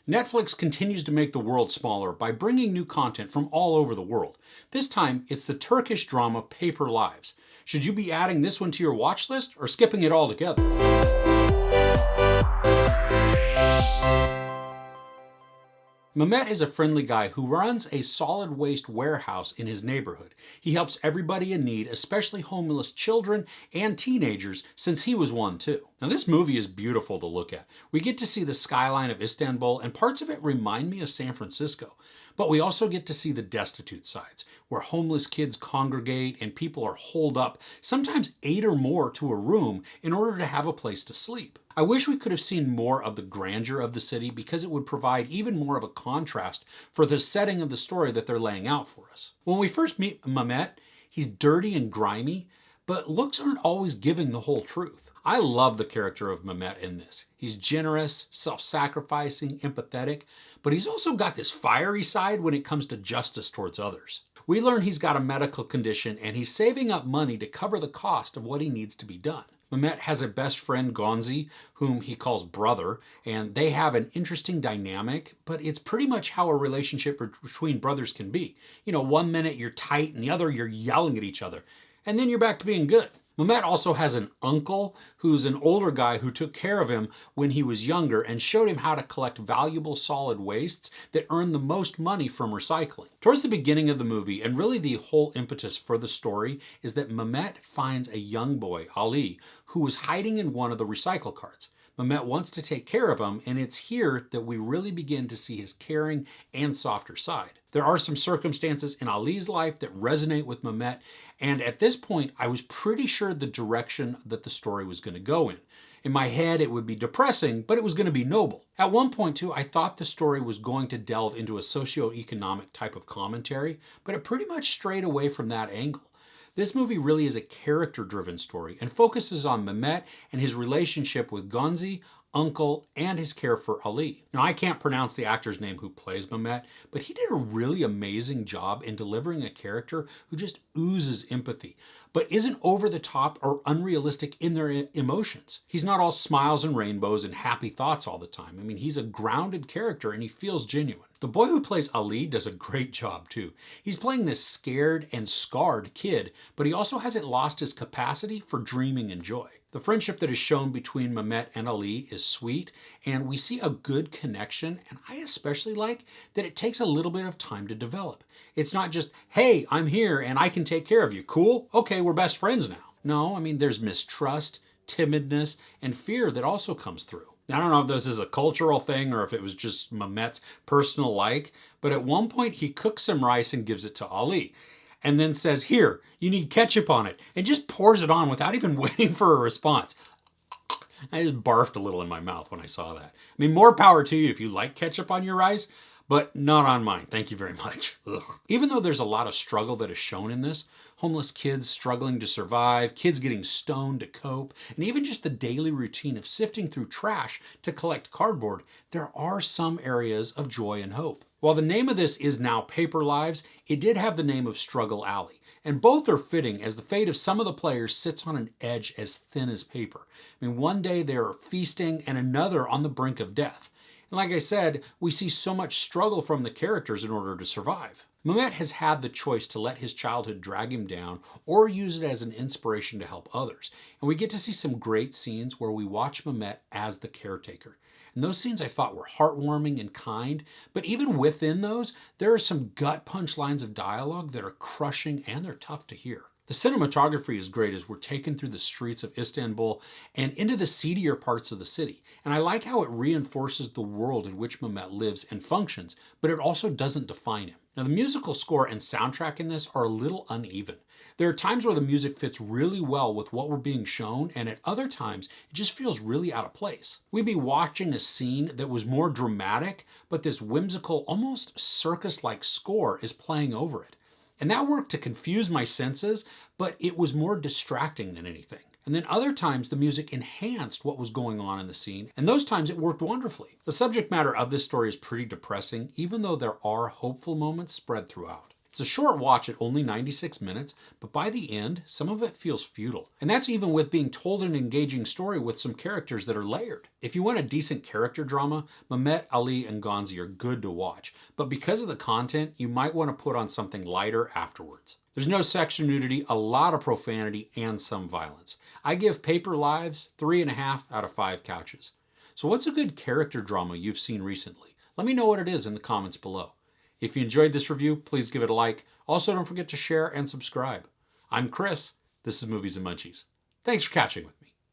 Netflix continues to make the world smaller by bringing new content from all over the world. This time, it's the Turkish drama Paper Lives. Should you be adding this one to your watch list or skipping it altogether? Mehmet is a friendly guy who runs a solid waste warehouse in his neighborhood. He helps everybody in need, especially homeless children and teenagers, since he was one too. Now this movie is beautiful to look at. We get to see the skyline of Istanbul, and parts of it remind me of San Francisco. But we also get to see the destitute sides, where homeless kids congregate and people are holed up, sometimes 8 or more to a room, in order to have a place to sleep. I wish we could have seen more of the grandeur of the city because it would provide even more of a contrast for the setting of the story that they're laying out for us. When we first meet Mehmet, he's dirty and grimy, but looks aren't always giving the whole truth. I love the character of Mehmet in this. He's generous, self-sacrificing, empathetic, but he's also got this fiery side when it comes to justice towards others. We learn he's got a medical condition and he's saving up money to cover the cost of what he needs to be done. Mehmet has a best friend, Gonzi, whom he calls brother, and they have an interesting dynamic, but it's pretty much how a relationship between brothers can be. You know, one minute you're tight and the other you're yelling at each other, and then you're back to being good. Mehmet also has an uncle who's an older guy who took care of him when he was younger and showed him how to collect valuable solid wastes that earn the most money from recycling. Towards the beginning of the movie, and really the whole impetus for the story, is that Mehmet finds a young boy, Ali, who was hiding in one of the recycle carts. Mehmet wants to take care of him, and it's here that we really begin to see his caring and softer side. There are some circumstances in Ali's life that resonate with Mehmet, and at this point, I was pretty sure the direction that the story was going to go in. In my head, it would be depressing, but it was going to be noble. At one point, too, I thought the story was going to delve into a socioeconomic type of commentary, but it pretty much strayed away from that angle. This movie really is a character-driven story and focuses on Mehmet and his relationship with Gonzi, uncle, and his care for Ali. Now, I can't pronounce the actor's name who plays Mehmet, but he did a really amazing job in delivering a character who just oozes empathy, but isn't over the top or unrealistic in their emotions. He's not all smiles and rainbows and happy thoughts all the time. I mean, he's a grounded character and he feels genuine. The boy who plays Ali does a great job too. He's playing this scared and scarred kid, but he also hasn't lost his capacity for dreaming and joy. The friendship that is shown between Mehmet and Ali is sweet, and we see a good connection, and I especially like that it takes a little bit of time to develop. It's not just, hey, I'm here and I can take care of you. Cool? Okay, we're best friends now. No, I mean, there's mistrust, timidness, and fear that also comes through. I don't know if this is a cultural thing or if it was just Mehmet's personal like, but at one point he cooks some rice and gives it to Ali, and then says, here, you need ketchup on it, and just pours it on without even waiting for a response. I just barfed a little in my mouth when I saw that. I mean, more power to you if you like ketchup on your rice, but not on mine. Thank you very much. Ugh. Even though there's a lot of struggle that is shown in this, homeless kids struggling to survive, kids getting stoned to cope, and even just the daily routine of sifting through trash to collect cardboard, there are some areas of joy and hope. While the name of this is now Paper Lives, it did have the name of Struggle Alley, and both are fitting as the fate of some of the players sits on an edge as thin as paper. I mean, one day they are feasting and another on the brink of death. And like I said, we see so much struggle from the characters in order to survive. Mehmet has had the choice to let his childhood drag him down or use it as an inspiration to help others. And we get to see some great scenes where we watch Mehmet as the caretaker. And those scenes I thought were heartwarming and kind, but even within those, there are some gut punch lines of dialogue that are crushing and they're tough to hear. The cinematography is great as we're taken through the streets of Istanbul and into the seedier parts of the city. And I like how it reinforces the world in which Mehmet lives and functions, but it also doesn't define him. Now, the musical score and soundtrack in this are a little uneven. There are times where the music fits really well with what we're being shown, and at other times, it just feels really out of place. We'd be watching a scene that was more dramatic, but this whimsical, almost circus-like score is playing over it. And that worked to confuse my senses, but it was more distracting than anything. And then other times the music enhanced what was going on in the scene, and those times it worked wonderfully. The subject matter of this story is pretty depressing, even though there are hopeful moments spread throughout. It's a short watch at only 96 minutes, but by the end, some of it feels futile. And that's even with being told an engaging story with some characters that are layered. If you want a decent character drama, Mehmet, Ali, and Gonzi are good to watch, but because of the content, you might want to put on something lighter afterwards. There's no sex or nudity, a lot of profanity, and some violence. I give Paper Lives 3.5 out of 5 couches. So what's a good character drama you've seen recently? Let me know what it is in the comments below. If you enjoyed this review, please give it a like. Also, don't forget to share and subscribe. I'm Chris. This is Movies and Munchies. Thanks for catching with me.